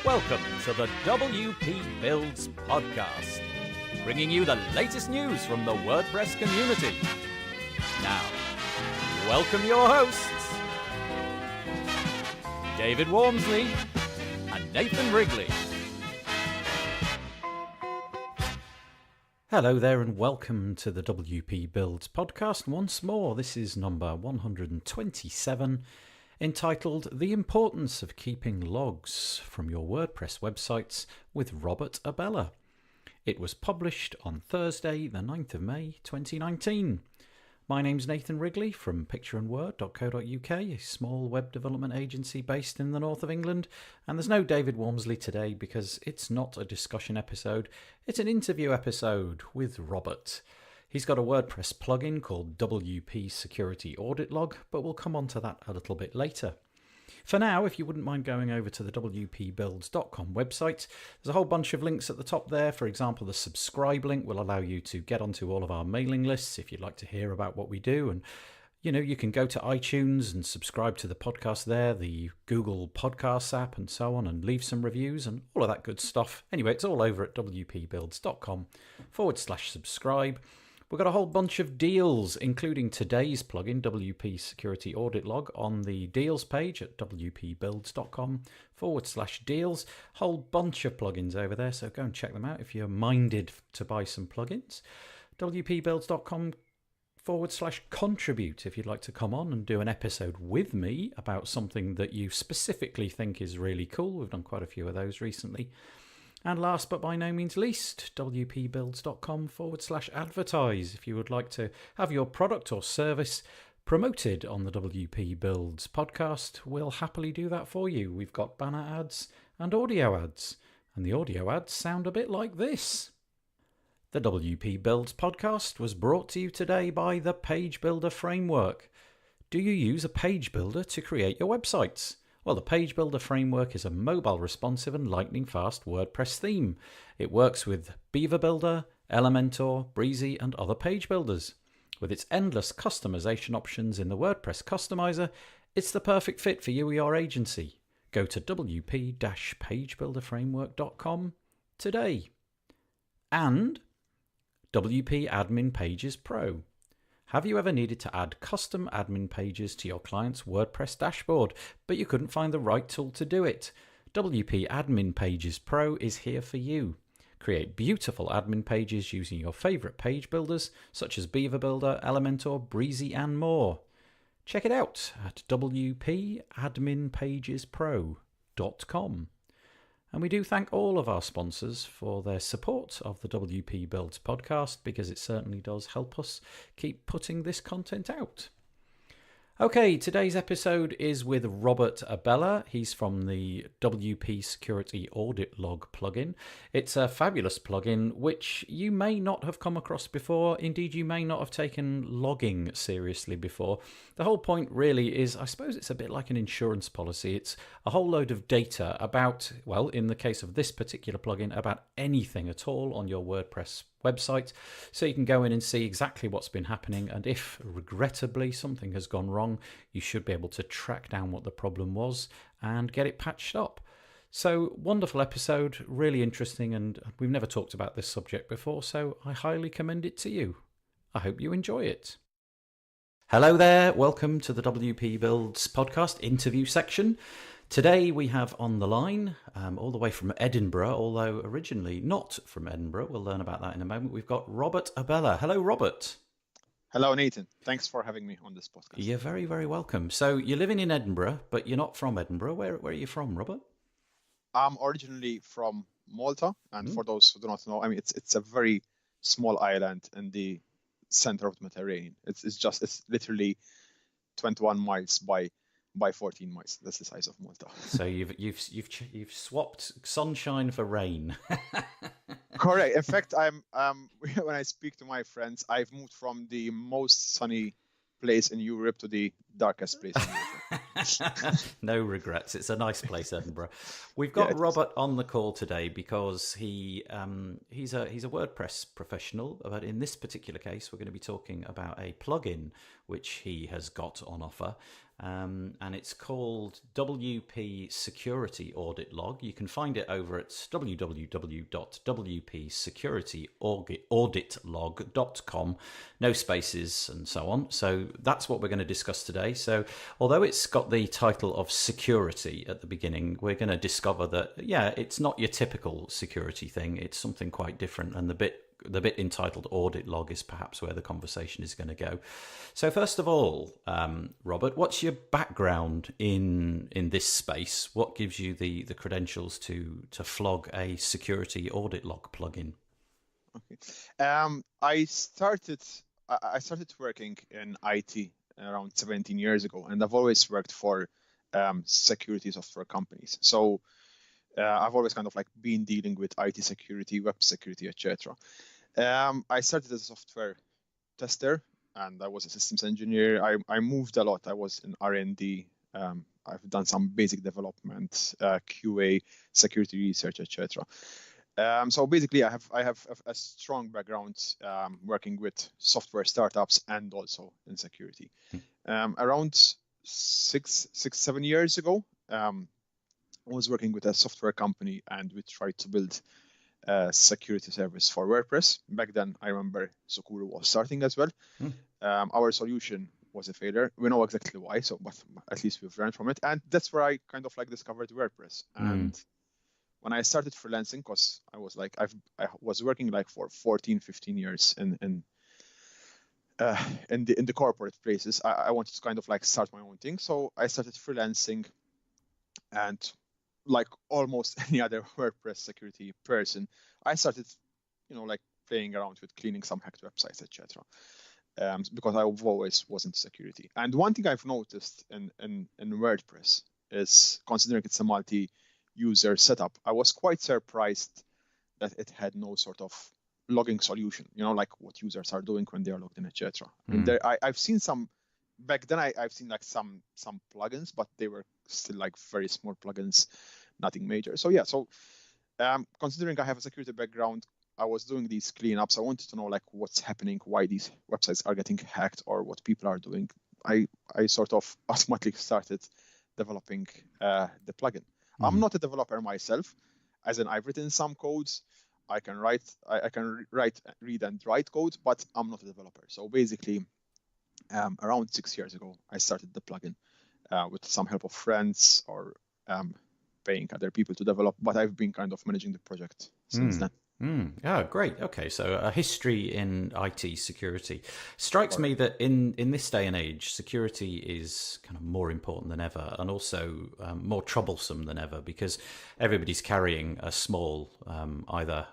Welcome to the WP Builds podcast, bringing you the latest news from the WordPress community. Now, welcome your hosts, David Wormsley and Nathan Wrigley. Hello there and welcome to the WP Builds podcast once more. This is number 127, entitled The Importance of Keeping Logs from Your WordPress Websites with Robert Abela. It was published on Thursday, the 9th of May, 2019. My name's Nathan Wrigley from pictureandword.co.uk, a small web development agency based in the north of England. And there's no David Wormsley today because it's not a discussion episode, it's an interview episode with Robert. He's got a WordPress plugin called WP Security Audit Log, but we'll come on to that a little bit later. For now, if you wouldn't mind going over to the wpbuilds.com website, there's a whole bunch of links at the top there. For example, the subscribe link will allow you to get onto all of our mailing lists if you'd like to hear about what we do. And, you can go to iTunes and subscribe to the podcast there, the Google Podcasts app and so on, and leave some reviews and all of that good stuff. Anyway, it's all over at wpbuilds.com/subscribe. We've got a whole bunch of deals, including today's plugin, WP Security Audit Log, on the deals page at wpbuilds.com/deals. Whole bunch of plugins over there, so go and check them out if you're minded to buy some plugins. wpbuilds.com/contribute if you'd like to come on and do an episode with me about something that you specifically think is really cool. We've done quite a few of those recently. And last but by no means least, wpbuilds.com/advertise if you would like to have your product or service promoted on the WP Builds podcast. We'll happily do that for you. We've got banner ads and audio ads, and the audio ads sound a bit like this. The WP Builds podcast was brought to you today by the Page Builder Framework. Do you use a page builder to create your websites? Well, the Page Builder Framework is a mobile responsive and lightning fast WordPress theme. It works with Beaver Builder, Elementor, Breezy and other page builders. With its endless customization options in the WordPress customizer, it's the perfect fit for you or your agency. Go to wp-pagebuilderframework.com today. And WP Admin Pages Pro. Have you ever needed to add custom admin pages to your client's WordPress dashboard, but you couldn't find the right tool to do it? WP Admin Pages Pro is here for you. Create beautiful admin pages using your favorite page builders, such as Beaver Builder, Elementor, Breezy, and more. Check it out at wpadminpagespro.com. And we do thank all of our sponsors for their support of the WP Builds podcast, because it certainly does help us keep putting this content out. Okay, today's episode is with Robert Abela. He's from the WP Security Audit Log plugin. It's a fabulous plugin which you may not have come across before. Indeed, you may not have taken logging seriously before. The whole point really is, I suppose it's a bit like an insurance policy. It's a whole load of data about, well, in the case of this particular plugin, about anything at all on your WordPress website, so you can go in and see exactly what's been happening, and if regrettably something has gone wrong, you should be able to track down what the problem was and get it patched up. So wonderful episode, really interesting, and we've never talked about this subject before, so I highly commend it to you. I hope you enjoy it. Hello there, welcome to the WP Builds podcast interview section. Today we have on the line, all the way from Edinburgh, although originally not from Edinburgh. We'll learn about that in a moment. We've got Robert Abela. Hello, Robert. Hello, Nathan. Thanks for having me on this podcast. You're very, very welcome. So you're living in Edinburgh, but you're not from Edinburgh. Where are you from, Robert? I'm originally from Malta, and for those who do not know, I mean, it's a very small island in the center of the Mediterranean. It's literally 21 miles by 14 miles. That's the size of Malta. So you've swapped sunshine for rain. Correct. In fact, when I speak to my friends, I've moved from the most sunny place in Europe to the darkest place in Europe. No regrets. It's a nice place, Edinburgh. We've got Robert on the call today because he's a WordPress professional, but in this particular case, we're going to be talking about a plugin which he has got on offer. And it's called WP Security Audit Log. You can find it over at www.wpsecurity.auditlog.com. No spaces and so on. So that's what we're going to discuss today. So although it's got the title of security at the beginning, we're going to discover that, it's not your typical security thing. It's something quite different. And the bit entitled Audit Log is perhaps where the conversation is going to go. So first of all, Robert, what's your background in this space? What gives you the credentials to flog a security audit log plugin? Okay. I started working in IT around 17 years ago, and I've always worked for security software companies. So I've always kind of like been dealing with IT security, web security, etc. I started as a software tester, and I was a systems engineer. I moved a lot. I was in R&D. I've done some basic development, QA, security research, etc. So basically, I have a strong background working with software startups and also in security. Around 7 years ago, I was working with a software company, and we tried to build a security service for WordPress. Back then, I remember Sukuru was starting as well. Our solution was a failure. We know exactly why, but at least we've learned from it. And that's where I kind of like discovered WordPress. And when I started freelancing, because I was like, I was working like for 14, 15 years in the corporate places, I wanted to kind of like start my own thing. So I started freelancing, and like almost any other WordPress security person, I started, like playing around with cleaning some hacked websites, etc. Because I always was into security. And one thing I've noticed in WordPress is, considering it's a multi-user setup, I was quite surprised that it had no sort of logging solution, like what users are doing when they are logged in, etc. I've seen some, back then I've seen like some plugins, but they were still like very small plugins, nothing major. So considering I have a security background, I was doing these cleanups. I wanted to know like what's happening, why these websites are getting hacked, or what people are doing. I sort of automatically started developing the plugin. I'm not a developer myself, as in I've written some codes. I can read and write code, but I'm not a developer. So basically, around 6 years ago, I started the plugin with some help of friends or paying other people to develop. But I've been kind of managing the project since then. Oh, great. Okay, so a history in IT security. Strikes me that in this day and age, security is kind of more important than ever, and also more troublesome than ever, because everybody's carrying a small either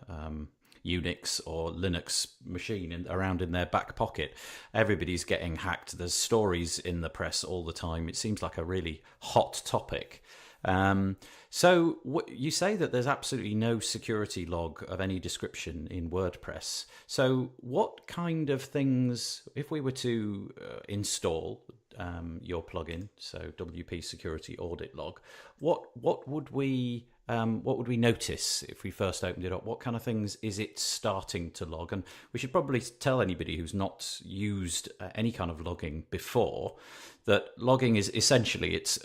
Unix or Linux machine around in their back pocket. Everybody's getting hacked. There's stories in the press all the time. It seems like a really hot topic. So you say that there's absolutely no security log of any description in WordPress. So what kind of things, if we were to install your plugin, so WP Security Audit Log, what would we notice if we first opened it up? What kind of things is it starting to log? And we should probably tell anybody who's not used any kind of logging before that logging is essentially, it's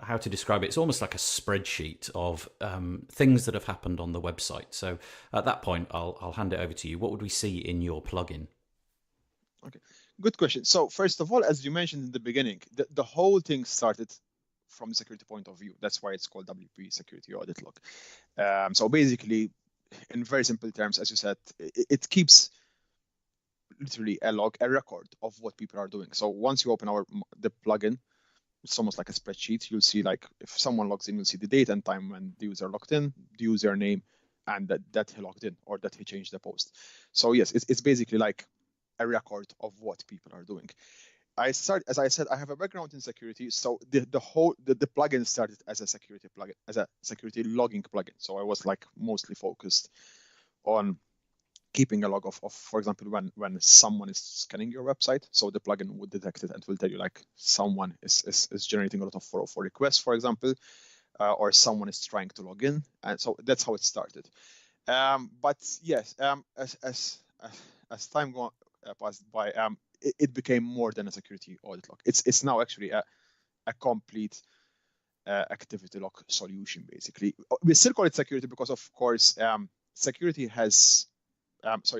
how to describe it. It's almost like a spreadsheet of things that have happened on the website. So at that point, I'll hand it over to you. What would we see in your plugin? Okay, good question. So first of all, as you mentioned in the beginning, the whole thing started from the security point of view. That's why it's called WP Security Audit Log. So basically, in very simple terms, as you said, it keeps literally a log, a record of what people are doing. So once you open the plugin, it's almost like a spreadsheet. You'll see, like, if someone logs in, you'll see the date and time when the user logged in, the username, and that he logged in or that he changed the post. So yes, it's basically like a record of what people are doing. As I said, I have a background in security, so the plugin started as a security plugin, as a security logging plugin. So I was like mostly focused on keeping a log of, for example, when someone is scanning your website, so the plugin would detect it and will tell you like someone is generating a lot of 404 requests, for example, or someone is trying to log in, and so that's how it started. But yes, as time passed by, it became more than a security audit log. It's now actually a complete activity log solution, basically. We still call it security because, of course, security has,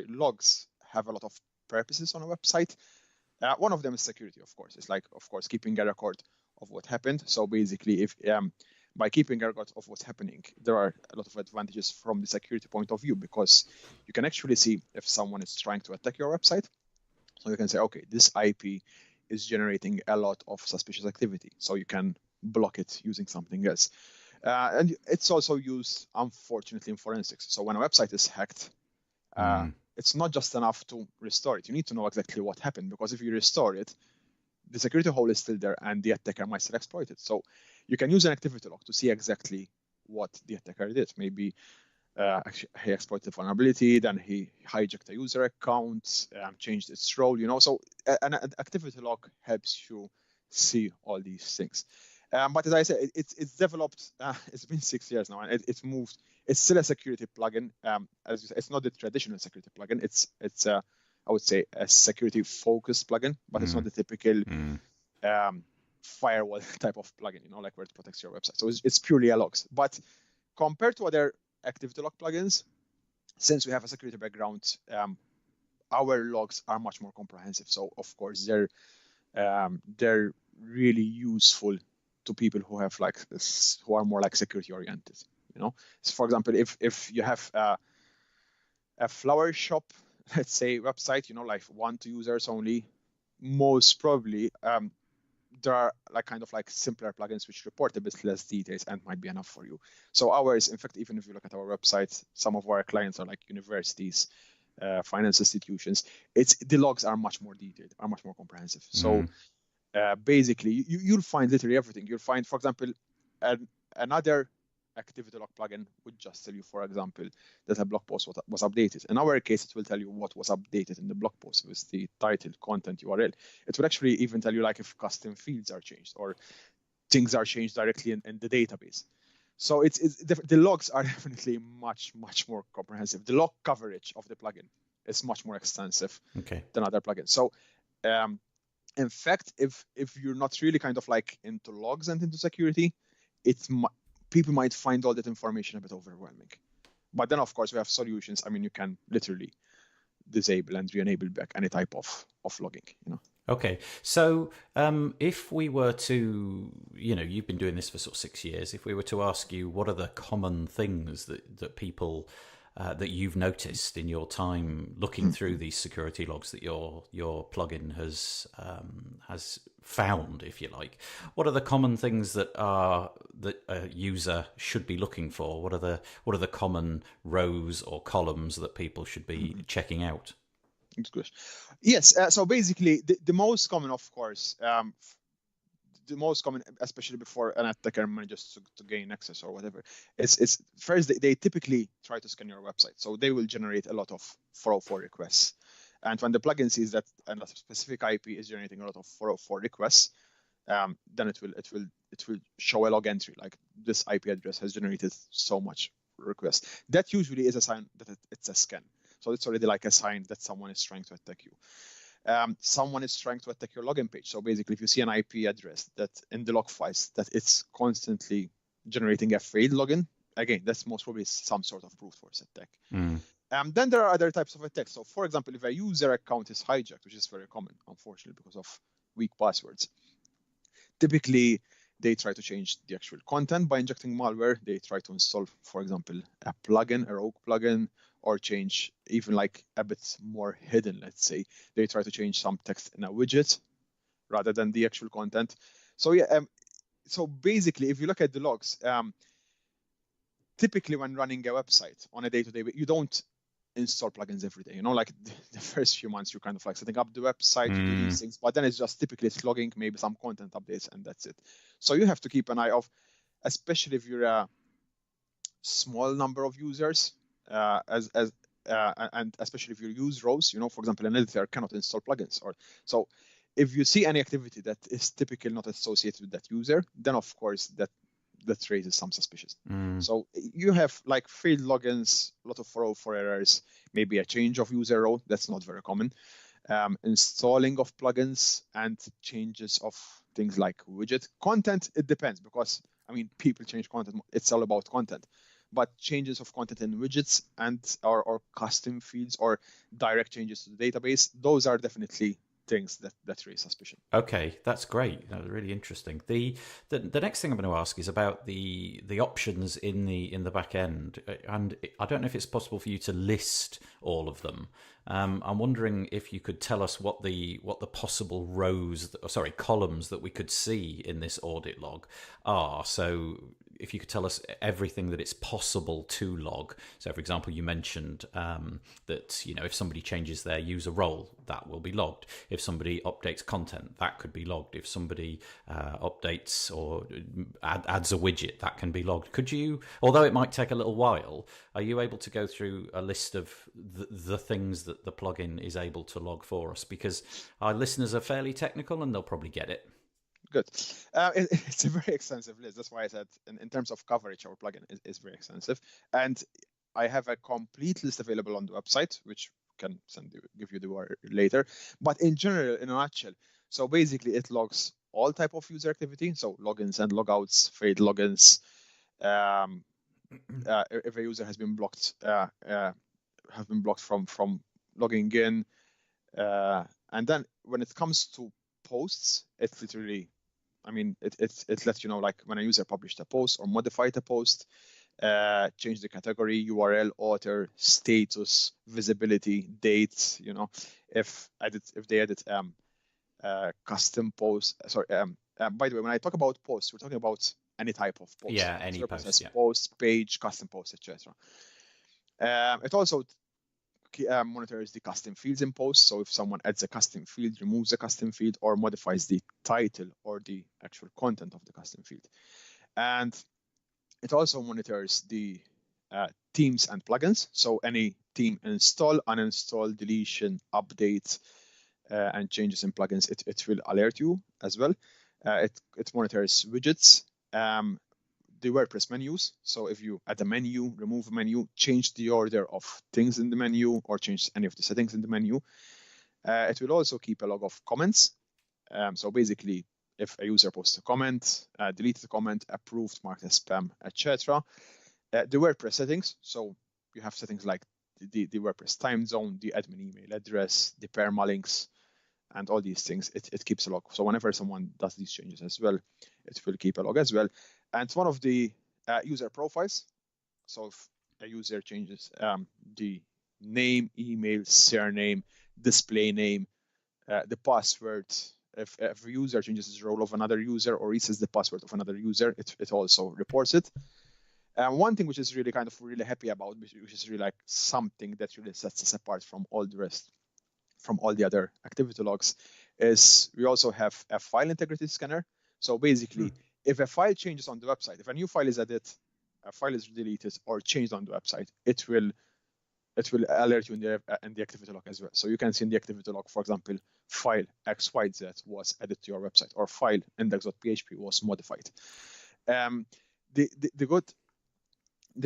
logs have a lot of purposes on a website. One of them is security, of course. It's like, of course, keeping a record of what happened. So basically, if by keeping a record of what's happening, there are a lot of advantages from the security point of view, because you can actually see if someone is trying to attack your website. So you can say, okay, this IP is generating a lot of suspicious activity. So you can block it using something else. And it's also used, unfortunately, in forensics. So when a website is hacked, it's not just enough to restore it. You need to know exactly what happened, because if you restore it, the security hole is still there and the attacker might still exploit it. So you can use an activity log to see exactly what the attacker did. Maybe he exploited vulnerability, then he hijacked a user account, changed its role, So an activity log helps you see all these things. But as I said, it's developed, it's been 6 years now, and it's moved. It's still a security plugin. As you said, it's not the traditional security plugin. It's I would say a security focused plugin, but it's not the typical firewall type of plugin, like where it protects your website. So it's purely a logs. But compared to other activity log plugins, since we have a security background, our logs are much more comprehensive. So of course they're really useful to people who have who are more like security oriented. So for example, if you have a flower shop, let's say, website, like 1-2 users only, most probably there are simpler plugins which report a bit less details and might be enough for you. So ours, in fact, even if you look at our website, some of our clients are like universities, finance institutions. The logs are much more detailed, are much more comprehensive. So basically, you'll find literally everything. You'll find, for example, another activity log plugin would just tell you, for example, that a blog post was updated. In our case, it will tell you what was updated in the blog post with the title, content, URL. It will actually even tell you if custom fields are changed or things are changed directly in the database. So the logs are definitely much, much more comprehensive. The log coverage of the plugin is much more extensive than other plugins. So in fact, if you're not really into logs and into security, people might find all that information a bit overwhelming. But then, of course, we have solutions. I mean, you can literally disable and re-enable back any type of logging. Okay, so if we were to, you've been doing this for sort of 6 years. If we were to ask you, what are the common things that people that you've noticed in your time looking through these security logs that your plugin has found, if you like? What are the common things that a user should be looking for? What are the common rows or columns that people should be checking out? Good. Yes. So basically, the most common, of course, especially before an attacker manages to gain access or whatever, it's first they typically try to scan your website. So they will generate a lot of 404 requests. And when the plugin sees that a specific IP is generating a lot of 404 requests, then it will show a log entry like this IP address has generated so much requests. That usually is a sign that it's a scan. So it's already like a sign that someone is trying to attack you. Someone is trying to attack your login page. So basically, if you see an IP address that in the log files that it's constantly generating a failed login, again, that's most probably some sort of brute force attack. Then there are other types of attacks. So for example, if a user account is hijacked, which is very common, unfortunately, because of weak passwords, typically they try to change the actual content by injecting malware. They try to install, for example, a plugin, a rogue plugin, or change even a bit more hidden, let's say. They try to change some text in a widget rather than the actual content. So so basically, if you look at the logs, typically when running a website on a day-to-day, you don't install plugins every day. The first few months, you're kind of setting up the website, you do these things, but then it's just typically logging, maybe some content updates, and that's it. So you have to keep an eye off, especially if you're a small number of users, and especially if you use rows. For example, an editor cannot install plugins, so if you see any activity that is typically not associated with that user, then of course that raises some suspicions. So you have failed logins, a lot of 404 errors, maybe a change of user role. That's not very common. installing of plugins, and changes of things like widget content. It depends, because I mean, people change content. It's all about content. But changes of content in widgets and or custom fields or direct changes to the database, those are definitely things that raise suspicion. Okay, that's great. That's really interesting. The next thing I'm going to ask is about the options in the back end, and I don't know if it's possible for you to list all of them. I'm wondering if you could tell us what the possible columns that we could see in this audit log are. So if you could tell us everything that it's possible to log. So, for example, you mentioned that if somebody changes their user role, that will be logged. If somebody updates content, that could be logged. If somebody updates or adds a widget, that can be logged. Could you, although it might take a little while, are you able to go through a list of the things that the plugin is able to log for us? Because our listeners are fairly technical and they'll probably get it. Good. It's a very extensive list. That's why I said in terms of coverage, our plugin is very extensive. And I have a complete list available on the website, which can give you the URL later. But in general, in a nutshell, so basically it logs all type of user activity, so logins and logouts, failed logins. If a user has been blocked, from logging in, and then when it comes to posts, it's literally, I mean, it lets you know, like when a user published a post or modified a post, change the category, URL, author, status, visibility, date. If they edit custom post. Sorry. By the way, when I talk about posts, we're talking about any type of post. Yeah, any post. Yeah. Post, page, custom post, etc. It also monitors the custom fields in posts. So if someone adds a custom field, removes a custom field, or modifies the title or the actual content of the custom field. And it also monitors the themes and plugins. So any theme install, uninstall, deletion, update, and changes in plugins, it will alert you as well. It monitors widgets, the WordPress menus. So if you add a menu, remove a menu, change the order of things in the menu, or change any of the settings in the menu. It will also keep a log of comments. So basically, if a user posts a comment, deletes the comment, approved, marked as spam, etc. The WordPress settings. So you have settings like the WordPress time zone, the admin email address, the permalinks, and all these things. It keeps a log. So whenever someone does these changes as well, it will keep a log as well. And one of the user profiles. So if a user changes the name, email, surname, display name, the password, if a user changes the role of another user or resets the password of another user, it also reports it. One thing which is really really happy about, which is really like something that really sets us apart from all the rest, from all the other activity logs, is we also have a file integrity scanner. So basically, if a file changes on the website, if a new file is added, a file is deleted or changed on the website, it will alert you in the activity log as well. So you can see in the activity log, for example, file XYZ was added to your website, or file index.php was modified. The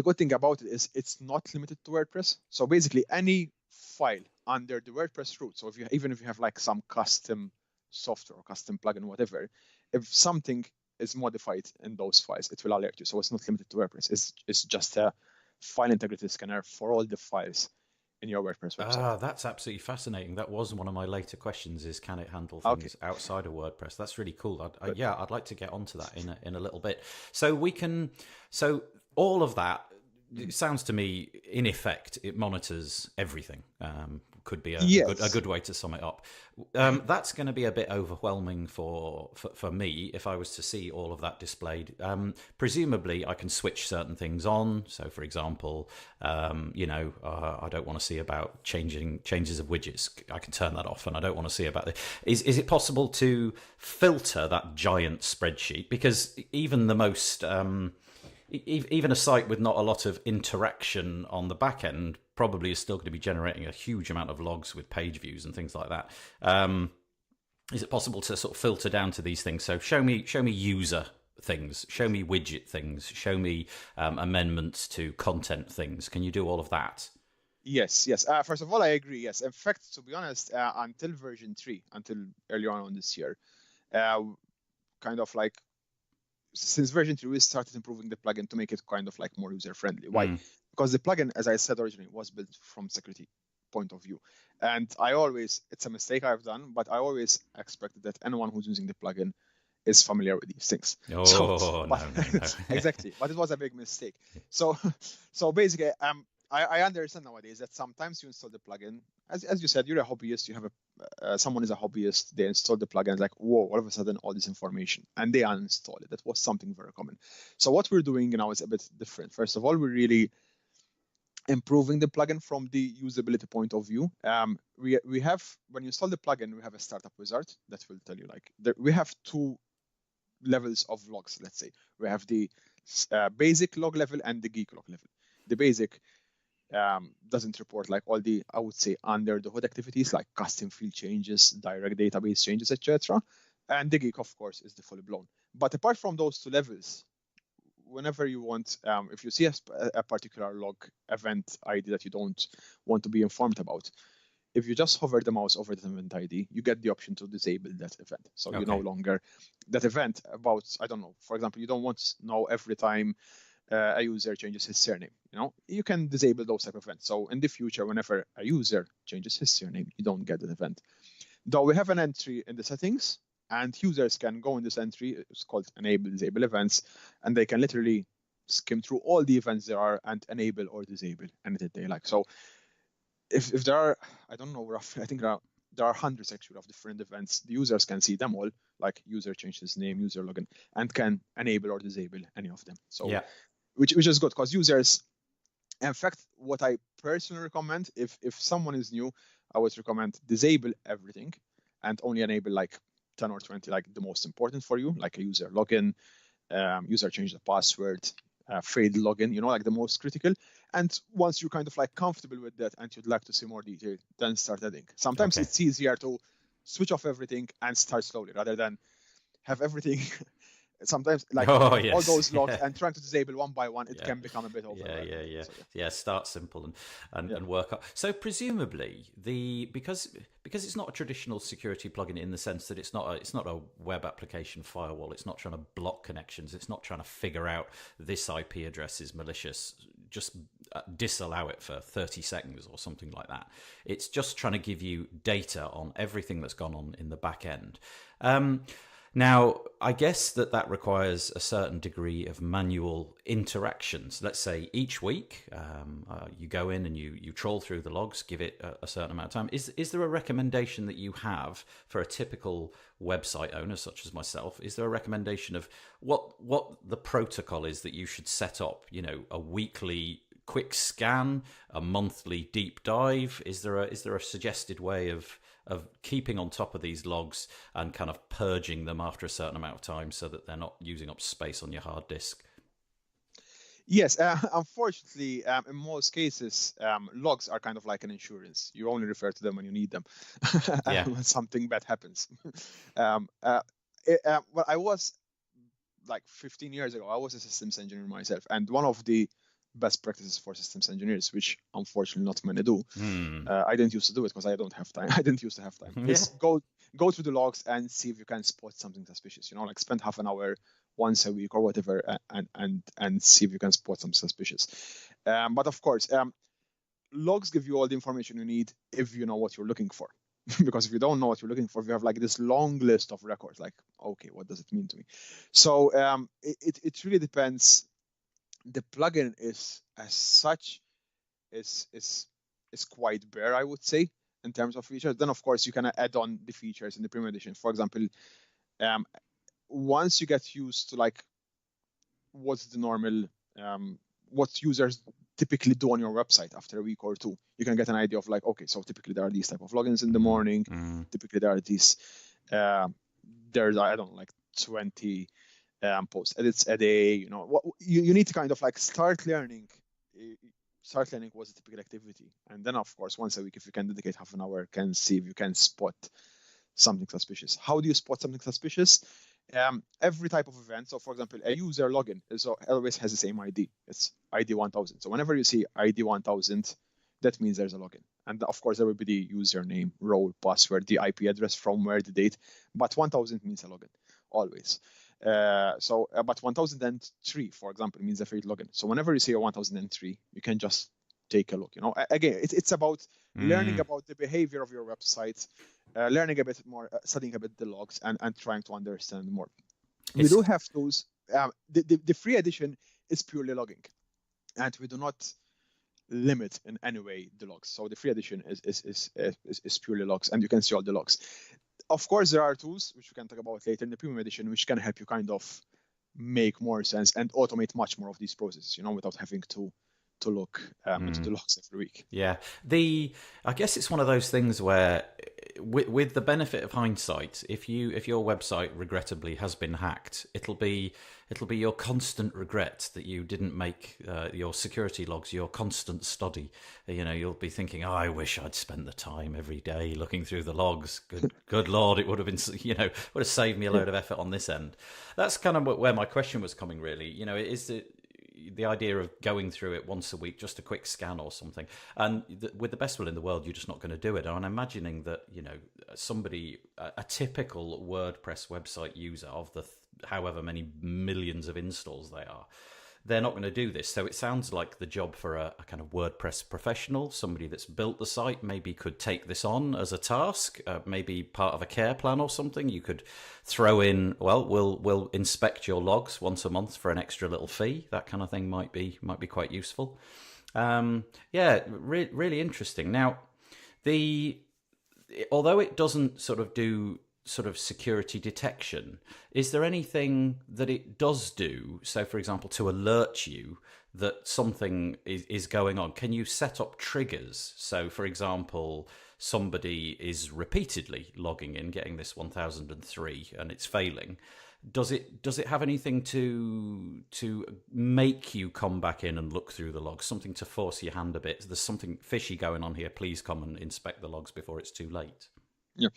good thing about it is it's not limited to WordPress. So basically, any file under the WordPress root. So even if you have like some custom software or custom plugin, whatever, if something is modified in those files, it will alert you. So it's not limited to WordPress. It's just a file integrity scanner for all the files in your WordPress website. That's absolutely fascinating. That was one of my later questions: is can it handle things outside of WordPress? That's really cool. I'd like to get onto that in a little bit. So all of that, it sounds to me, in effect, it monitors everything. Could be a good way to sum it up. That's going to be a bit overwhelming for me if I was to see all of that displayed. Presumably, I can switch certain things on. So, for example, I don't want to see about changes of widgets. I can turn that off, and I don't want to see about it. Is it possible to filter that giant spreadsheet? Because even the most even a site with not a lot of interaction on the back end probably is still going to be generating a huge amount of logs with page views and things like that. Is it possible to sort of filter down to these things? So show me user things, show me widget things, show me amendments to content things. Can you do all of that? Yes. First of all, I agree. Yes. In fact, to be honest, until version 3, until earlier on this year, kind of like since version 3, we started improving the plugin to make it kind of like more user friendly. Why? Because the plugin, as I said originally, was built from security point of view. And it's a mistake I've done, but I always expected that anyone who's using the plugin is familiar with these things. No. Exactly. But it was a big mistake. So basically, I understand nowadays that sometimes you install the plugin, as you said, you're a hobbyist, you have someone is a hobbyist, they install the plugin, like, whoa, all of a sudden all this information, and they uninstall it. That was something very common. So what we're doing now is a bit different. First of all, we're really improving the plugin from the usability point of view. We have, when you install the plugin, we have a startup wizard that will tell you, like, we have 2 levels of logs, let's say. We have the basic log level and the geek log level. The basic doesn't report like all the, I would say, under the hood activities like custom field changes, direct database changes, etc. And the geek, of course, is the fully blown. But apart from those 2 levels, whenever you want, if you see a particular log event ID that you don't want to be informed about, if you just hover the mouse over the event ID, you get the option to disable that event. So you no longer, that event about, I don't know, for example, you don't want to know every time a user changes his surname. You can disable those type of events. So in the future, whenever a user changes his surname, you don't get that event. Though we have an entry in the settings, and users can go in this entry, it's called enable disable events, and they can literally skim through all the events there are and enable or disable anything they like. So if there are, I don't know, roughly, I think there are hundreds actually of different events, the users can see them all, like user changed his name, user login, and can enable or disable any of them. So which is good, because users, in fact, what I personally recommend, if someone is new, I would recommend disable everything and only enable like 10 or 20, like the most important for you, like a user login, user change the password, failed login, like the most critical. And once you're kind of like comfortable with that and you'd like to see more detail, then start adding. Sometimes it's easier to switch off everything and start slowly rather than have everything sometimes like all those logs and trying to disable one by one, it can become a bit overwhelming. Start simple and work up. So presumably because it's not a traditional security plugin in the sense that it's not a web application firewall, it's not trying to block connections, it's not trying to figure out this IP address is malicious, just disallow it for 30 seconds or something like that. It's just trying to give you data on everything that's gone on in the back end. Now, I guess that requires a certain degree of manual interactions. Let's say each week you go in and you troll through the logs, give it a certain amount of time. Is there a recommendation that you have for a typical website owner such as myself? Is there a recommendation of what the protocol is that you should set up? A weekly quick scan, a monthly deep dive? Is there a suggested way of keeping on top of these logs and kind of purging them after a certain amount of time so that they're not using up space on your hard disk? Yes, unfortunately, in most cases, logs are kind of like an insurance. You only refer to them when you need them, when something bad happens. Well, I was like 15 years ago, I was a systems engineer myself, and one of the best practices for systems engineers, which unfortunately not many do. I didn't used to do it because I don't have time. I didn't used to have time. Is go through the logs and see if you can spot something suspicious. Like spend half an hour once a week or whatever, and see if you can spot something suspicious. But of course, logs give you all the information you need if you know what you're looking for. Because if you don't know what you're looking for, you have like this long list of records. Like, okay, what does it mean to me? So it really depends. The plugin is as such is quite bare, I would say, in terms of features. Then of course you can add on the features in the premium edition. For example, once you get used to like what's the normal what users typically do on your website after a week or two, you can get an idea of like, okay, so typically there are these type of logins in the morning. Typically there are these there's, I don't know, like 20 post edits a day. You need to kind of like start learning what's the typical activity, and then of course once a week, if you can dedicate half an hour, can see if you can spot something suspicious. How do you spot something suspicious? Every type of event. So for example, a user login always has the same ID. It's ID 1000. So whenever you see ID 1000, that means there's a login. And of course, there will be the username, role, password, the IP address, from where, the date. But 1000 means a login, always. But 1003, for example, means a failed login. So whenever you see a 1003, you can just take a look. Again, it's about learning about the behavior of your website, learning a bit more, studying a bit the logs, and trying to understand more. We do have those. The free edition is purely logging, and we do not limit in any way the logs. So the free edition is purely logs, and you can see all the logs. Of course, there are tools which we can talk about later in the premium edition, which can help you kind of make more sense and automate much more of these processes, without having to look into the logs every week. Yeah, I guess it's one of those things where, with the benefit of hindsight, if your website regrettably has been hacked, it'll be your constant regret that you didn't make your security logs your constant study. You'll be thinking, oh, I wish I'd spent the time every day looking through the logs. Good Lord, it would have been, would have saved me a load of effort on this end. That's kind of where my question was coming, really. Is the idea of going through it once a week, just a quick scan or something, and with the best will in the world, you're just not going to do it. And I'm imagining that somebody, a typical WordPress website user of the however many millions of installs they are, they're not going to do this. So it sounds like the job for a kind of WordPress professional, somebody that's built the site, maybe could take this on as a task, maybe part of a care plan or something. You could throw in, well, we'll inspect your logs once a month for an extra little fee. That kind of thing might be quite useful. Really interesting. Now, although it doesn't sort of do sort of security detection, is there anything that it does do? So, for example, to alert you that something is going on, can you set up triggers? So, for example, somebody is repeatedly logging in, getting this 1003, and it's failing. Does it have anything to make you come back in and look through the logs? Something to force your hand a bit? There's something fishy going on here. Please come and inspect the logs before it's too late. Yeah,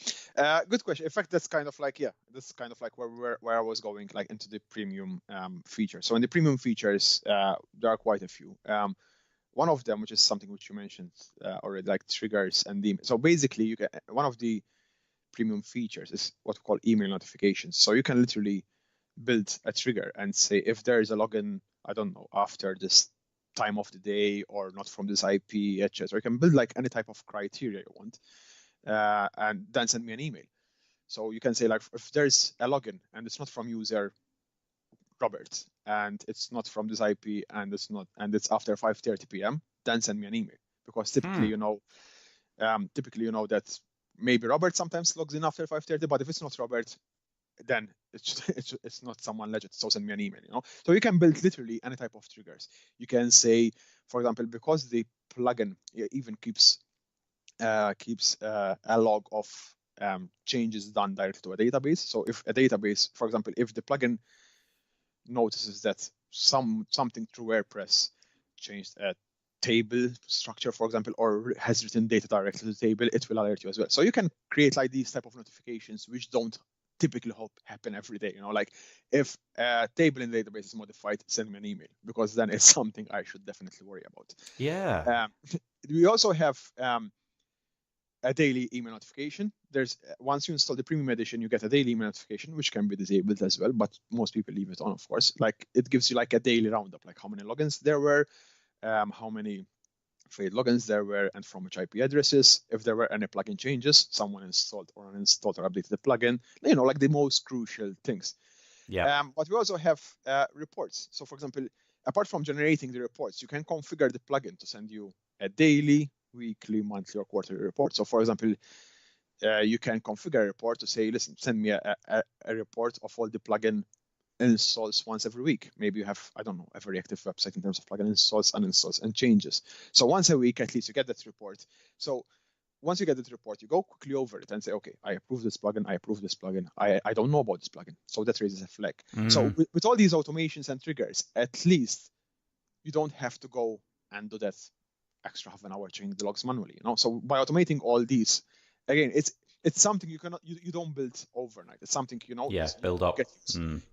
good question. In fact, that's kind of like where I was going, like into the premium feature. So in the premium features, there are quite a few. One of them, which is something which you mentioned already, like triggers and email. So basically, one of the premium features is what we call email notifications. So you can literally build a trigger and say if there is a login, I don't know, after this time of the day or not from this IP, etc. You can build like any type of criteria you want. And then send me an email. So you can say like if there's a login and it's not from user Robert and it's not from this IP and it's after 5:30 p.m. then send me an email, because typically that maybe Robert sometimes logs in after 5:30, but if it's not Robert, then it's not someone legit. So send me an email. So you can build literally any type of triggers. You can say, for example, because the plugin even keeps a log of changes done directly to a database. So if a database, for example, if the plugin notices that something through WordPress changed a table structure, for example, or has written data directly to the table, it will alert you as well. So you can create like these type of notifications which don't typically happen every day. Like if a table in the database is modified, send me an email, because then it's something I should definitely worry about. Yeah. We also have a daily email notification. Once you install the premium edition, you get a daily email notification, which can be disabled as well, but most people leave it on, of course. Like it gives you like a daily roundup, like how many logins there were, how many failed logins there were, and from which IP addresses, if there were any plugin changes, someone installed or uninstalled or updated the plugin, like the most crucial things. Yeah. But we also have reports. So for example, apart from generating the reports, you can configure the plugin to send you a daily, weekly, monthly, or quarterly report. So for example, you can configure a report to say, listen, send me a report of all the plugin installs once every week. Maybe you have, I don't know, a very active website in terms of plugin installs, uninstalls, and changes. So once a week, at least, you get that report. So once you get that report, you go quickly over it and say, okay, I approve this plugin, I approve this plugin, I don't know about this plugin. So that raises a flag. So with all these automations and triggers, at least you don't have to go and do that extra half an hour checking the logs manually. So by automating all these, again, it's something you don't build overnight. It's something build up.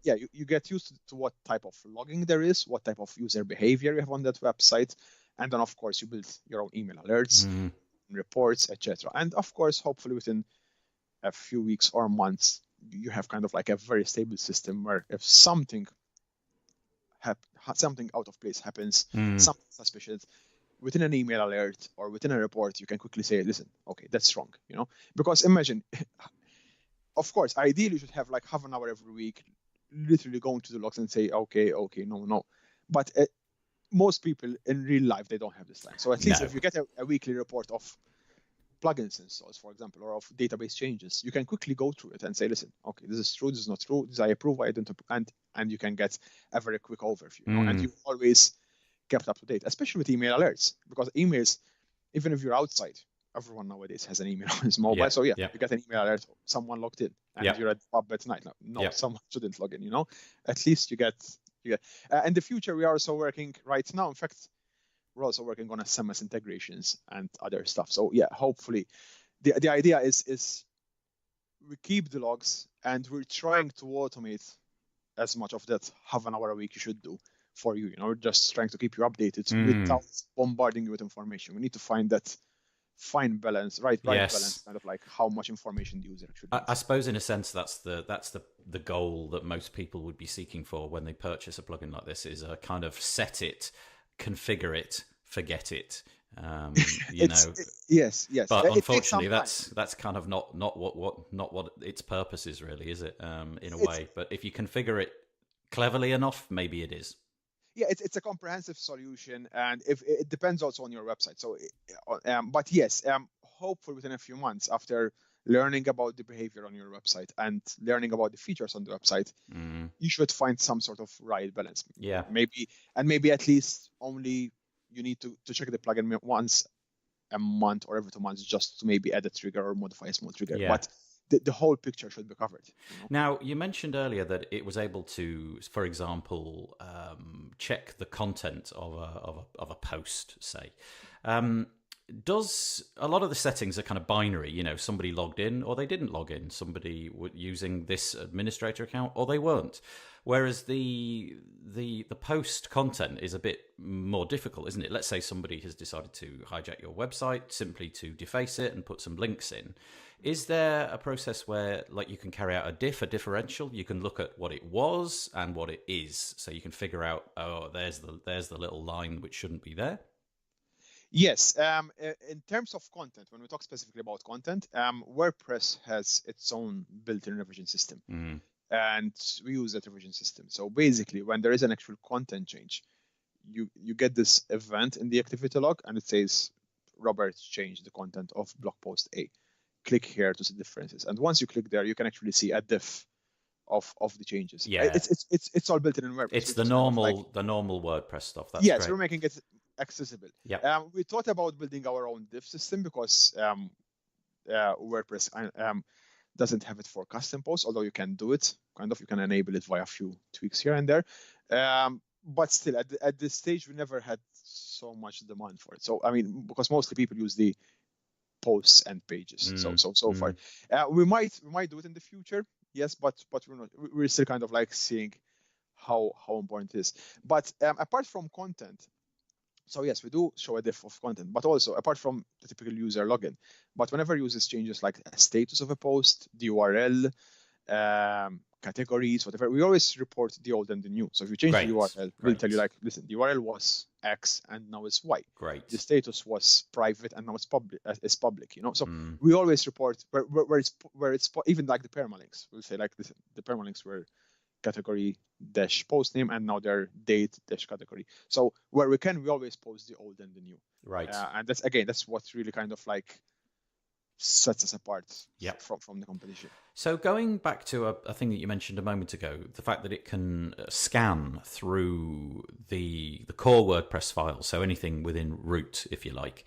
You get used to what type of logging there is, what type of user behavior you have on that website, And then, of course, you build your own email alerts, reports, etc. And of course, hopefully within a few weeks or months, you have kind of like a very stable system where if something out of place happens, something suspicious, within an email alert or within a report, you can quickly say, listen, okay, that's wrong, because imagine, of course, ideally you should have like half an hour every week, literally going to the logs and say, okay, no. But most people in real life, they don't have this time. So at least if you get a weekly report of plugins installs, for example, or of database changes, you can quickly go through it and say, listen, okay, this is true, this is not true, this I approve, I don't approve, and you can get a very quick overview. And you always kept up to date, especially with email alerts, because emails, even if you're outside, everyone nowadays has an email on his mobile. So you get an email alert, someone logged in, and you're at the pub at night. No, someone shouldn't log in. At least you get. In the future, we are also working right now. In fact, we're also working on SMS integrations and other stuff. So hopefully, the idea is we keep the logs and we're trying to automate as much of that half an hour a week you should do for you. We're just trying to keep you updated without bombarding you with information. We need to find that fine balance, right balance, kind of like how much information the user actually needs. I suppose in a sense that's the goal that most people would be seeking for when they purchase a plugin like this, is a kind of set it, configure it, forget it. Yes. But unfortunately, that's kind of not what its purpose is, really, is it? In a way, but if you configure it cleverly enough, maybe it is. Yeah, it's a comprehensive solution, and if it depends also on your website. So, but yes, hopefully within a few months after learning about the behavior on your website and learning about the features on the website, you should find some sort of right balance. Yeah, maybe at least only you need to check the plugin once a month or every 2 months, just to maybe add a trigger or modify a small trigger. Yeah. But the whole picture should be covered. Now, you mentioned earlier that it was able to, for example, check the content of a post, say. Does a lot of the settings are kind of binary? Somebody logged in or they didn't log in. Somebody using this administrator account or they weren't. Whereas the post content is a bit more difficult, isn't it? Let's say somebody has decided to hijack your website simply to deface it and put some links in. Is there a process where, like, you can carry out a differential? You can look at what it was and what it is, so you can figure out, there's the little line which shouldn't be there. Yes. In terms of content, when we talk specifically about content, WordPress has its own built-in revision system, and we use that revision system. So basically, when there is an actual content change, you get this event in the activity log, and it says Robert changed the content of blog post A. Click here to see differences, and once you click there, you can actually see a diff of the changes. Yeah, it's all built in WordPress. It's the normal WordPress stuff. That's yes, great. We're making it accessible. Yeah. We thought about building our own diff system because WordPress doesn't have it for custom posts, although you can do it. You can enable it via a few tweaks here and there. But still, at this stage, we never had so much demand for it. So, because mostly people use the posts and pages. So far, we might do it in the future. Yes, but we're not. We're still kind of like seeing how important it is. But apart from content, so yes, we do show a diff of content, but also apart from the typical user login, but whenever users changes like a status of a post, the URL, categories, whatever, we always report the old and the new. So if you change the URL, we'll tell you, like, listen, the URL was X and now it's Y. Great. The status was private and now it's public. So we always report where it's even like the permalinks. We'll say, like, listen, the permalinks were category dash post name and now they're date dash category. So where we can, we always post the old and the new. Right. And that's what really kind of like sets us apart from the competition. So going back to a thing that you mentioned a moment ago, the fact that it can scan through the core WordPress file, so anything within root, if you like.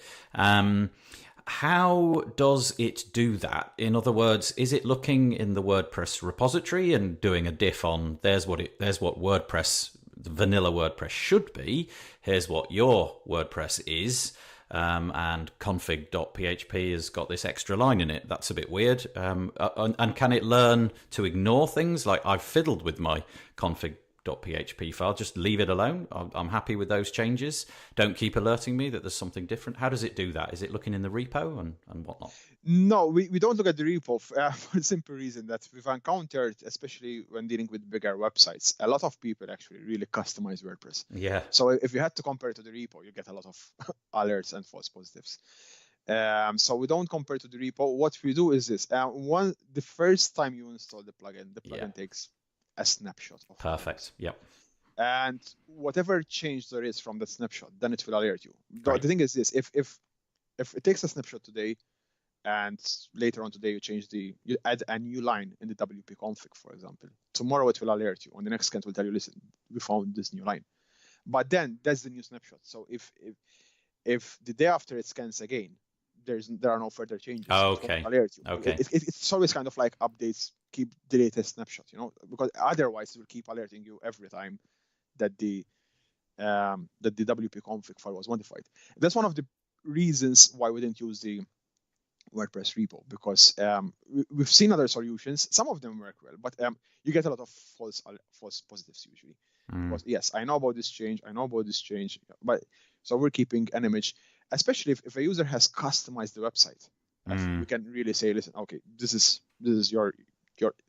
How does it do that? In other words, is it looking in the WordPress repository and doing a diff on there's what WordPress, the vanilla WordPress should be, here's what your WordPress is, and config.php has got this extra line in it. That's a bit weird. And can it learn to ignore things? Like, I've fiddled with my config .php file. Just leave it alone. I'm happy with those changes. Don't keep alerting me that there's something different. How does it do that? Is it looking in the repo and whatnot? No, we don't look at the repo for the simple reason that we've encountered, especially when dealing with bigger websites, a lot of people actually really customize WordPress. Yeah. So if you had to compare it to the repo, you get a lot of alerts and false positives. So we don't compare to the repo. What we do is this: the first time you install the plugin takes a snapshot of Perfect. it. Yep. And whatever change there is from that snapshot, then it will alert you. Right. The thing is this: if it takes a snapshot today, and later on today you add a new line in the WP config, for example, tomorrow it will alert you. On the next scan, it will tell you, listen, we found this new line. But then that's the new snapshot. So if the day after it scans again, there are no further changes. Okay. Alert you. Okay. It's always kind of like updates, keep the latest snapshot, because otherwise it will keep alerting you every time that the WP config file was modified. That's one of the reasons why we didn't use the WordPress repo, because we've seen other solutions. Some of them work well, but you get a lot of false positives usually. Because yes, I know about this change, but so we're keeping an image, especially if a user has customized the website. We can really say, listen, okay, this is the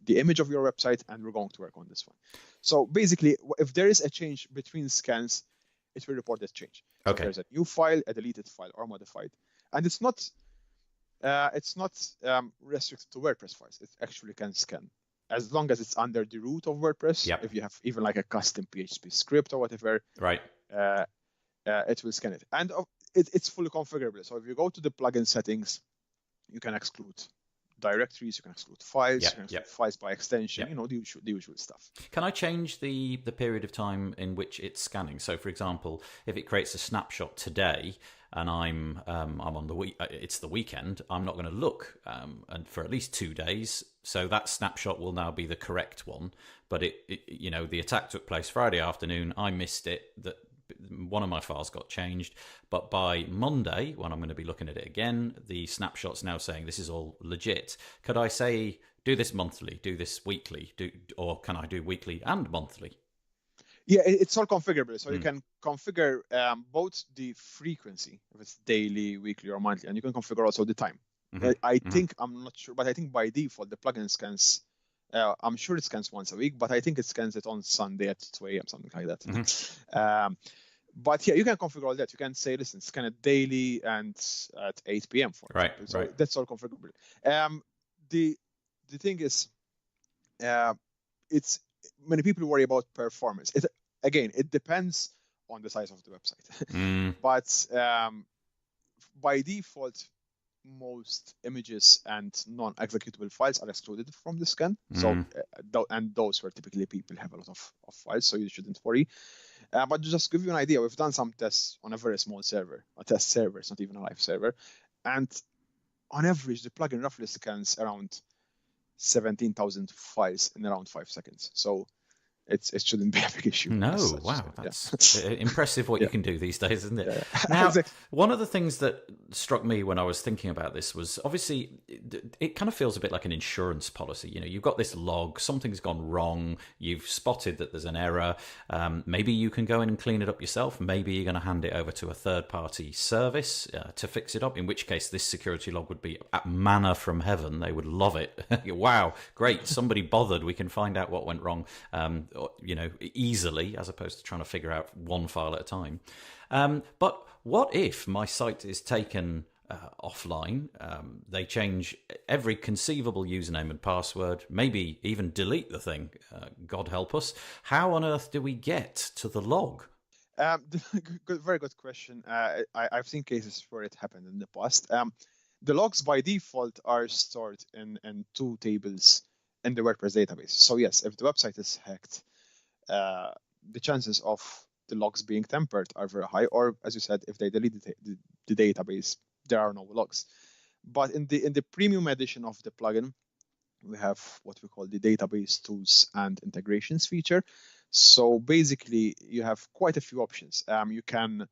image of your website, and we're going to work on this one. So basically, if there is a change between scans, it will report that change. So Okay. if there's a new file, a deleted file, or modified, and it's not restricted to WordPress files. It actually can scan, as long as it's under the root of WordPress. Yep. If you have even like a custom PHP script or whatever, Right. it will scan it. And it's fully configurable. So if you go to the plugin settings, you can exclude directories, you can exclude files, you can exclude files by extension, the usual stuff. Can I change the period of time in which it's scanning? So, for example, if it creates a snapshot today, and I'm on it's the weekend, I'm not going to look and for at least 2 days. So that snapshot will now be the correct one. But the attack took place Friday afternoon. I missed it. That one of my files got changed. But by Monday, when I'm going to be looking at it again, the snapshot's now saying this is all legit. Could I say, do this monthly, do this weekly, or can I do weekly and monthly? Yeah, it's all configurable. So you can configure both the frequency, if it's daily, weekly, or monthly, and you can configure also the time. I think, I'm not sure, but I think by default, the plugin scans, I'm sure it scans once a week, but I think it scans it on Sunday at 2 a.m., something like that. But yeah, you can configure all that. You can say, listen, scan it daily and at 8 p.m., for example. So that's all configurable. The thing is, it's many people worry about performance. It depends on the size of the website. But by default, most images and non-executable files are excluded from the scan. So, and those where typically people have a lot of files, so you shouldn't worry. But to just give you an idea, we've done some tests on a very small server, a test server, it's not even a live server. And on average, the plugin roughly scans around 17,000 files in around 5 seconds. So it shouldn't be a big issue. No, wow, that's impressive what you can do these days, isn't it? Yeah. Now, exactly. One of the things that struck me when I was thinking about this was, obviously, it kind of feels a bit like an insurance policy. You've got this log, something's gone wrong, you've spotted that there's an error. Maybe you can go in and clean it up yourself. Maybe you're going to hand it over to a third-party service to fix it up, in which case this security log would be manna from heaven. They would love it. Wow, great, somebody bothered. We can find out what went wrong. Easily, as opposed to trying to figure out one file at a time. But what if my site is taken offline? They change every conceivable username and password, maybe even delete the thing. God help us. How on earth do we get to the log? Very good question. I've seen cases where it happened in the past. The logs by default are stored in 2 tables in the WordPress database. So yes, if the website is hacked, the chances of the logs being tampered are very high. Or as you said, if they delete the database, there are no logs. But in the premium edition of the plugin, we have what we call the database tools and integrations feature. So basically, you have quite a few options. You can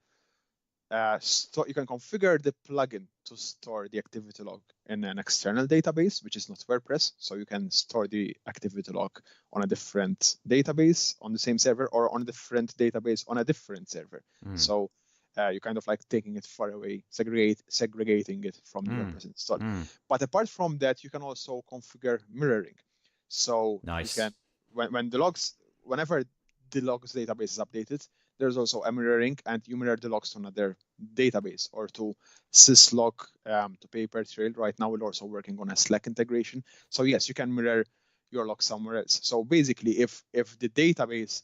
you can configure the plugin to store the activity log in an external database, which is not WordPress. So you can store the activity log on a different database on the same server, or on a different database on a different server. So you're kind of like taking it far away, segregating it from the WordPress install. But apart from that, you can also configure mirroring. So nice. You can, whenever the logs database is updated, there's also a mirroring, and you mirror the logs to another database, or to syslog, to Papertrail. Right now, we're also working on a Slack integration. So yes, you can mirror your log somewhere else. So basically, if the database,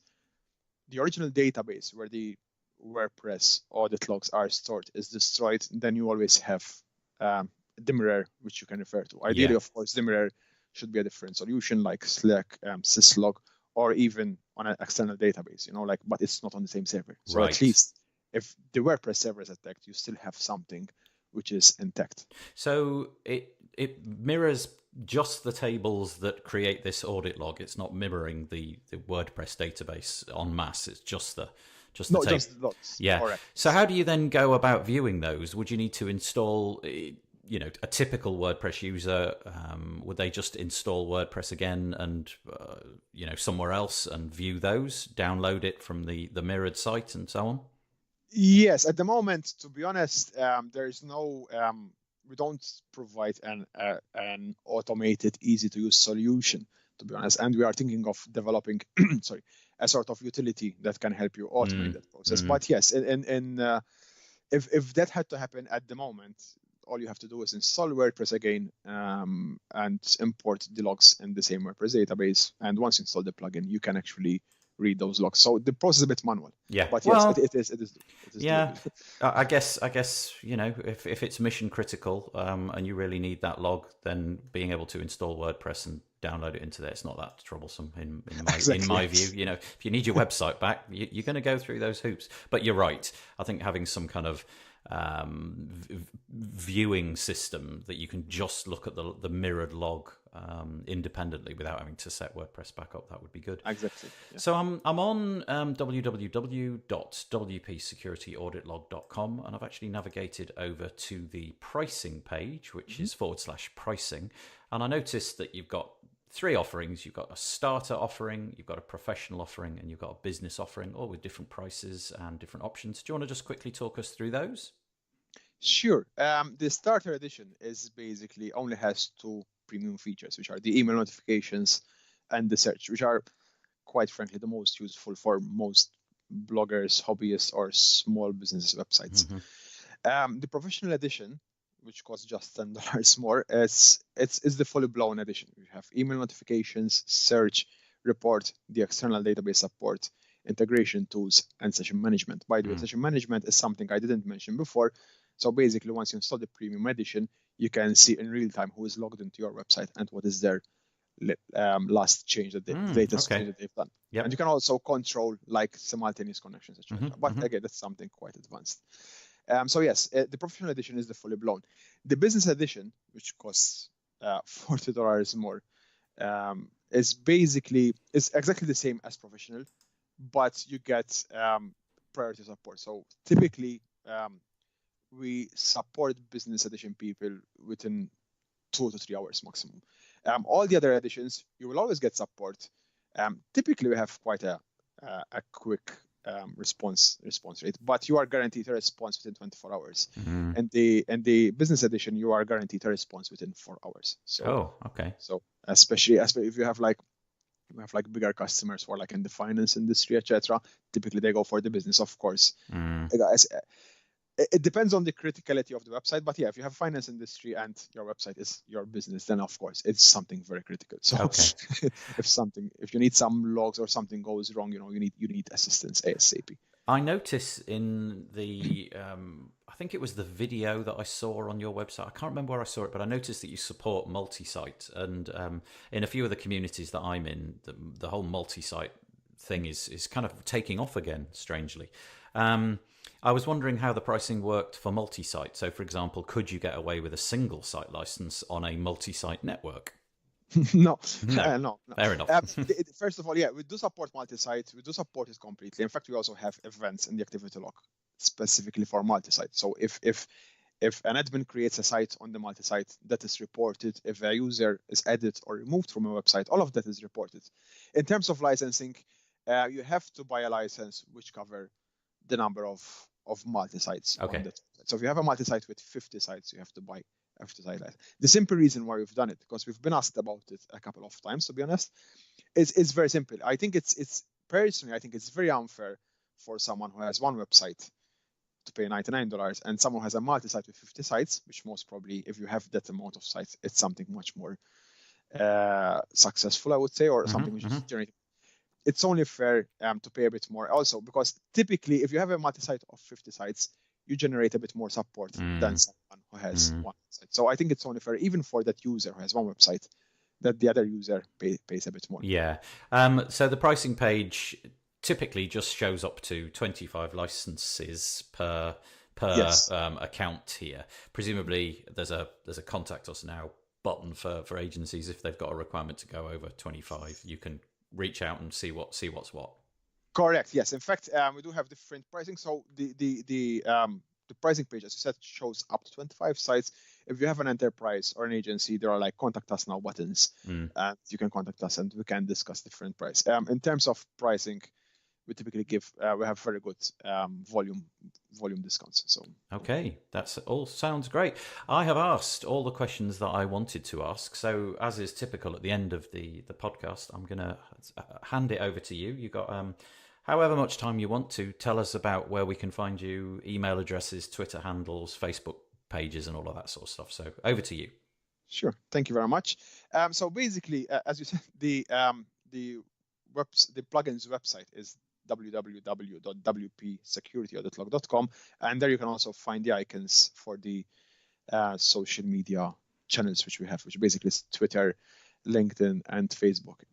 the original database where the WordPress audit logs are stored, is destroyed, then you always have the mirror which you can refer to. Ideally, of course, the mirror should be a different solution like Slack, syslog, or even on an external database, but it's not on the same server. So at least if the WordPress server is attacked, you still have something which is intact. So it mirrors just the tables that create this audit log. It's not mirroring the WordPress database en masse. It's just the just the logs. Yeah. Correct. So how do you then go about viewing those? Would you need to install, a typical WordPress user, would they just install WordPress again and, somewhere else and view those, download it from the mirrored site and so on? Yes, at the moment, to be honest, there is no, we don't provide an automated, easy to use solution, to be honest. And we are thinking of developing, a sort of utility that can help you automate that process. But yes, if that had to happen at the moment, all you have to do is install WordPress again, and import the logs in the same WordPress database. And once you install the plugin, you can actually read those logs. So the process is a bit manual. Yeah. But yes, it is yeah. doable. I guess if it's mission critical, and you really need that log, then being able to install WordPress and download it into there, it's not that troublesome in my view. If you need your website back, you're going to go through those hoops. But you're right. I think having some kind of viewing system that you can just look at the mirrored log independently without having to set WordPress back up, that would be good. Exactly. Yeah. So I'm on www.wpsecurityauditLog.com, and I've actually navigated over to the pricing page, which is /pricing, and I noticed that you've got 3 offerings. You've got a starter offering, you've got a professional offering, and you've got a business offering, all with different prices and different options. Do you want to just quickly talk us through those? Sure. The starter edition is basically only has 2 premium features, which are the email notifications and the search, which are quite frankly the most useful for most bloggers, hobbyists, or small business websites. The professional edition, which costs just $10 more, it's the fully blown edition. We have email notifications, search, report, the external database support, integration tools, and session management. By the way, session management is something I didn't mention before. So basically, once you install the premium edition, you can see in real time who is logged into your website and what is their last change, the latest change that they've done. Yep. And you can also control like simultaneous connections, etc. But again, that's something quite advanced. So yes, the professional edition is the fully blown. The business edition, which costs $40 more, is exactly the same as professional, but you get priority support. So typically, we support business edition people within 2 to 3 hours maximum. All the other editions, you will always get support. Typically, we have quite a quick response rate, but you are guaranteed a response within 24 hours. And the business edition, you are guaranteed a response within 4 hours. So, So especially if you have bigger customers for like in the finance industry, etc., typically they go for the business, of course. It depends on the criticality of the website, but yeah, if you have finance industry and your website is your business, then of course it's something very critical. So if you need some logs or something goes wrong, you need assistance ASAP. I notice in the I think it was the video that I saw on your website. I can't remember where I saw it, but I noticed that you support Multisite, and in a few of the communities that I'm in, the whole Multisite thing is kind of taking off again, strangely. I was wondering how the pricing worked for multi-site. So, for example, could you get away with a single site license on a multi-site network? No. Fair enough. First of all, yeah, we do support multi-site. We do support it completely. In fact, we also have events in the activity log specifically for multi-site. So if an admin creates a site on the multi-site, that is reported. If a user is added or removed from a website, all of that is reported. In terms of licensing, you have to buy a license which cover the number of multi-sites. Okay. On that. So if you have a multi-site with 50 sites, you have to buy a 50-site license. The simple reason why we've done it, because we've been asked about it a couple of times, to be honest, it's very simple. I think it's personally, I think it's very unfair for someone who has one website to pay $99 and someone has a multi-site with 50 sites, which most probably, if you have that amount of sites, it's something much more successful, I would say, or something which is generating. It's only fair to pay a bit more also, because typically if you have a multi-site of 50 sites, you generate a bit more support than someone who has one site. So I think it's only fair, even for that user who has one website, that the other user pays a bit more. Yeah. So the pricing page typically just shows up to 25 licenses per Yes. account here. Presumably there's a contact us now button for agencies. If they've got a requirement to go over 25, you can reach out and see what's what. Correct. Yes. In fact, we do have different pricing. So the pricing page, as you said, shows up to 25 sites. If you have an enterprise or an agency, there are like contact us now buttons, and you can contact us and we can discuss different price. In terms of pricing, we typically we have very good volume discounts. So okay, that's all sounds great. I have asked all the questions that I wanted to ask. So as is typical at the end of the podcast, I'm going to hand it over to you. You got however much time you want to tell us about where we can find you, email addresses, Twitter handles, Facebook pages, and all of that sort of stuff. So over to you. Sure. Thank you very much. So basically, as you said, the plugin's website is www.wpsecurityauditLog.com, and there you can also find the icons for the social media channels which we have, which basically is Twitter, LinkedIn, and Facebook.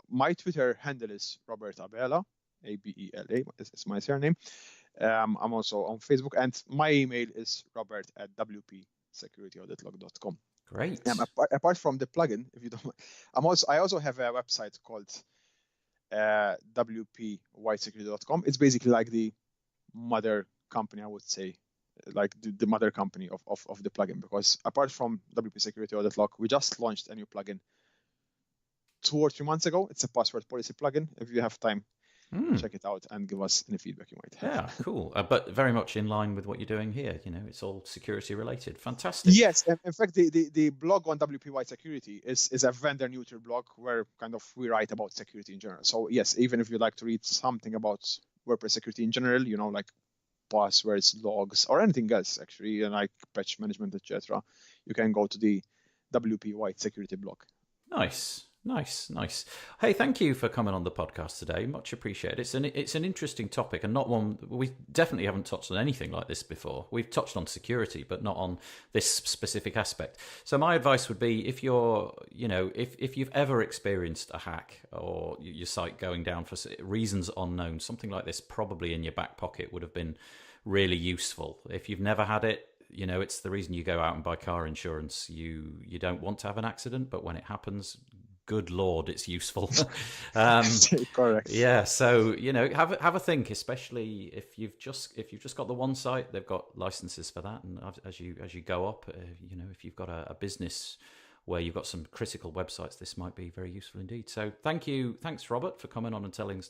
My Twitter handle is Robert Abela, Abela is my surname. I'm also on Facebook, and my email is robert@wpsecurityauditLog.com. Great. Apart from the plugin, if you don't mind, I also have a website called WPWhitesecurity.com. It's basically like the mother company, I would say, like the mother company of the plugin, because apart from WP Security Audit Log, we just launched a new plugin 2 or 3 months ago. It's a password policy plugin. If you have time, check it out and give us any feedback you might have. Yeah, cool. But very much in line with what you're doing here. You know, it's all security related. Fantastic. Yes, in fact, the blog on WP White Security is a vendor neutral blog where kind of we write about security in general. So yes, even if you'd like to read something about WordPress security in general, you know, like passwords, logs, or anything else actually, and like patch management, etc., you can go to the WP White Security blog. Nice. Hey, thank you for coming on the podcast today. Much appreciated. It's an interesting topic, and not one we definitely haven't touched on anything like this before. We've touched on security, but not on this specific aspect. So my advice would be, if you've ever experienced a hack or your site going down for reasons unknown, something like this probably in your back pocket would have been really useful. If you've never had it, you know, it's the reason you go out and buy car insurance. You don't want to have an accident, but when it happens, good Lord, it's useful. Correct. Yeah, so you know, have a think, especially if you've just got the one site. They've got licenses for that, and as you go up, you know, if you've got a business where you've got some critical websites, this might be very useful indeed. So thanks Robert for coming on and telling us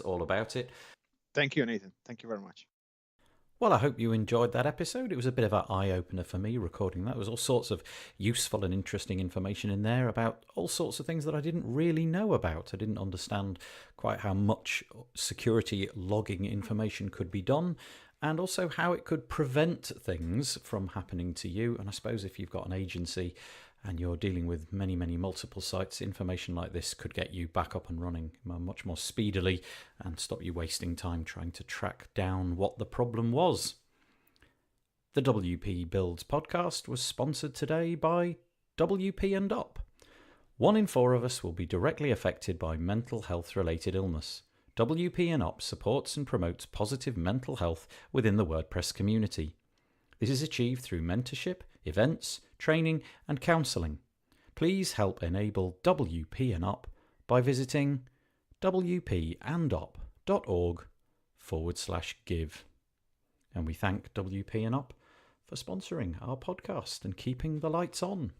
all about it. Thank you, Nathan. Thank you very much. Well, I hope you enjoyed that episode. It was a bit of an eye-opener for me recording that. There was all sorts of useful and interesting information in there about all sorts of things that I didn't really know about. I didn't understand quite how much security logging information could be done, and also how it could prevent things from happening to you. And I suppose if you've got an agency and you're dealing with many multiple sites, information like this could get you back up and running much more speedily and stop you wasting time trying to track down what the problem was. The WP Builds podcast was sponsored today by WP and Up. 1 in 4 of us will be directly affected by mental health related illness. WP and Up supports and promotes positive mental health within the WordPress community. This is achieved through mentorship, events, training and counselling. Please help enable WP and Up by visiting wpandup.com. wp.org/give. And we thank WP and Up for sponsoring our podcast and keeping the lights on.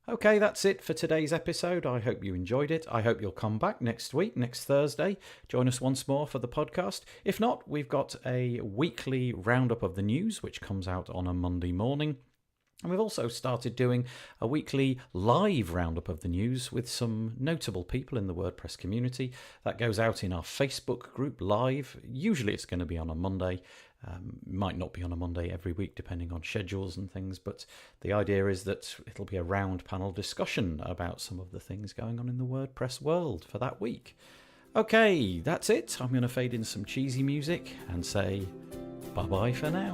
Okay, that's it for today's episode. I hope you enjoyed it. I hope you'll come back next week, next Thursday. Join us once more for the podcast. If not, we've got a weekly roundup of the news, which comes out on a Monday morning. And we've also started doing a weekly live roundup of the news with some notable people in the WordPress community. That goes out in our Facebook group live. Usually it's going to be on a Monday. Might not be on a Monday every week depending on schedules and things, but the idea is that it'll be a round panel discussion about some of the things going on in the WordPress world for that week. Okay, that's it. I'm going to fade in some cheesy music and say bye-bye for now.